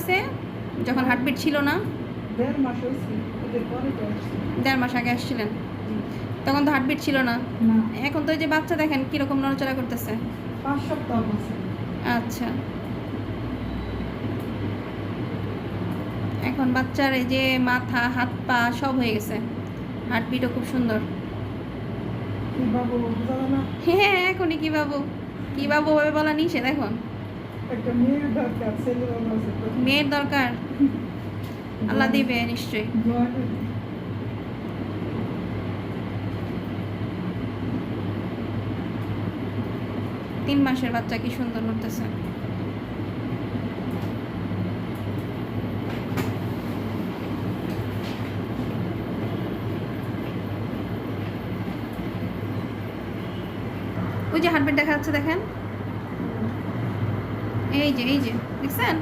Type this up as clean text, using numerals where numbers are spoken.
আছে যখন হার্টবিট ছিল না? 1.5 মাস হয়েছে, এদের পরে তো আসছে। 1.5 মাস আগে আসছিলেন, জি। তখন তো হার্টবিট ছিল না। না, এখন তো এই যে বাচ্চা দেখেন কীরকম নড়াচড়া করতেছে। 5 সপ্তাহ হয়েছে। আচ্ছা, এখন বাচ্চার এই যে মাথা হাত পা সব হয়ে গেছে, হার্টবিটও খুব সুন্দর। কি বাবু বোঝা যায় না? হ্যাঁ, এখনই কী বাবু, কী বাবু ভাবে বলা নিষেধ এখন। একটা মেয়ের দরকার, ছেলে বাবু আছে তো। মেয়ের দরকার, আল্লাহ দিবে নিশ্চয়ই। দোয়া করি। 3 মাসের বাচ্চা কি সুন্দর নড়তেছে। ওই যে হার্টবিট দেখা যাচ্ছে দেখেন, এই যে দেখছেন।